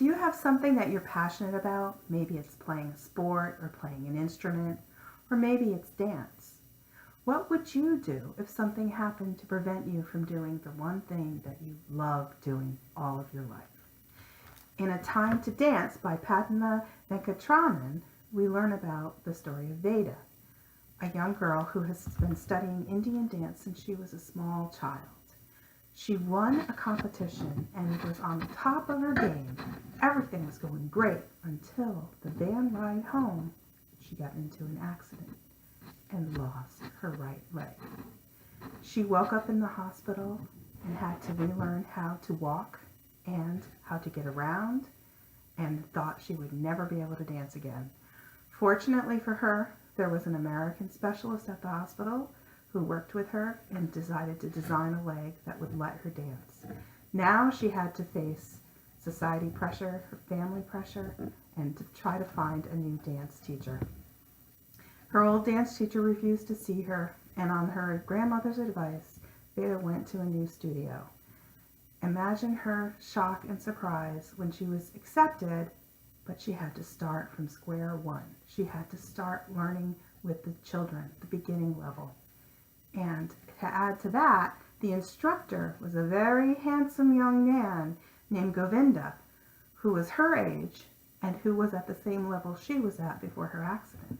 Do you have something that you're passionate about? Maybe it's playing a sport or playing an instrument, or maybe it's dance. What would you do if something happened to prevent you from doing the one thing that you love doing all of your life? In A Time to Dance by Padma Venkatraman, we learn about the story of Veda, a young girl who has been studying Indian dance since she was a small child. She won a competition and was on the top of her game. Everything was going great until the van ride home, she got into an accident and lost her right leg. She woke up in the hospital and had to relearn how to walk and how to get around, and thought she would never be able to dance again. Fortunately for her, there was an American specialist at the hospital who worked with her and decided to design a leg that would let her dance. Now she had to face society pressure, her family pressure, and to try to find a new dance teacher. Her old dance teacher refused to see her, and on her grandmother's advice, Veda went to a new studio. Imagine her shock and surprise when she was accepted, but she had to start from square one. She had to start learning with the children, the beginning level. And to add to that, the instructor was a very handsome young man named Govinda, who was her age and who was at the same level she was at before her accident.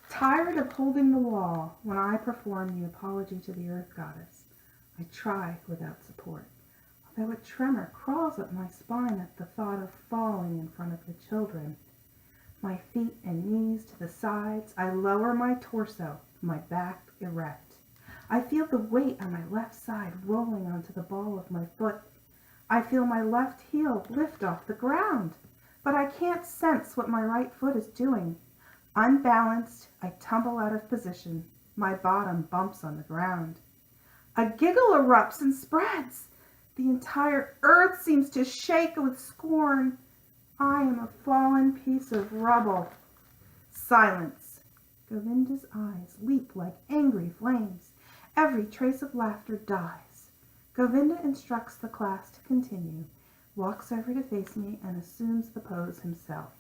Tired of holding the wall when I perform the apology to the earth goddess, I try without support, although a tremor crawls up my spine at the thought of falling in front of the children. My feet and knees to the sides, I lower my torso, my back erect. I feel the weight on my left side rolling onto the ball of my foot. I feel my left heel lift off the ground, but I can't sense what my right foot is doing. Unbalanced, I tumble out of position. My bottom bumps on the ground. A giggle erupts and spreads. The entire earth seems to shake with scorn. I am a fallen piece of rubble. Silence. Govinda's eyes leap like angry flames. Every trace of laughter dies. Govinda instructs the class to continue, walks over to face me, and assumes the pose himself.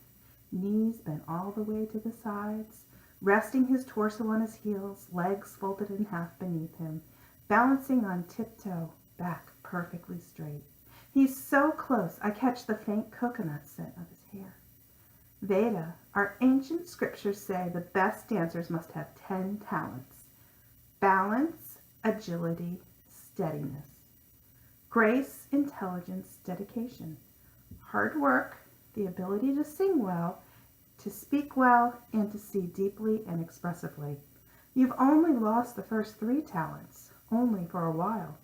Knees bent all the way to the sides, resting his torso on his heels, legs folded in half beneath him, balancing on tiptoe, back perfectly straight. He's so close, I catch the faint coconut scent of his hair. Veda, our ancient scriptures say the best dancers must have 10 talents. Balance, agility, steadiness. Grace, intelligence, dedication. Hard work, the ability to sing well, to speak well, and to see deeply and expressively. You've only lost the first 3 talents, only for a while.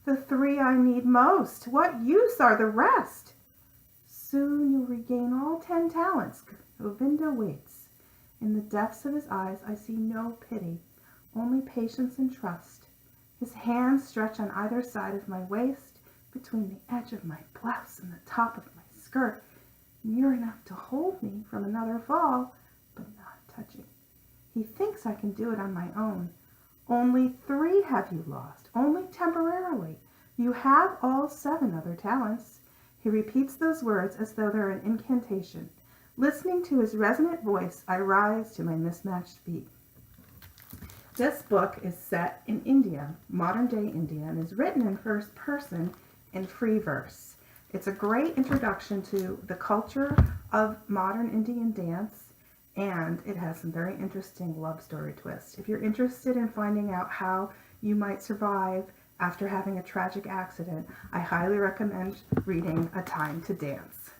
The 3 I need most, what use are the rest? Soon you'll regain all 10 talents. Govinda waits. In the depths of his eyes I see no pity, only patience and trust. His hands stretch on either side of my waist, between the edge of my blouse and the top of my skirt, near enough to hold me from another fall, but not touching. He thinks I can do it on my own. Only 3 have you lost, only temporarily. You have all 7 other talents. He repeats those words as though they're an incantation. Listening to his resonant voice, I rise to my mismatched feet. This book is set in India, modern-day India, and is written in first person in free verse. It's a great introduction to the culture of modern Indian dance, and it has some very interesting love story twists. If you're interested in finding out how you might survive after having a tragic accident, I highly recommend reading A Time to Dance.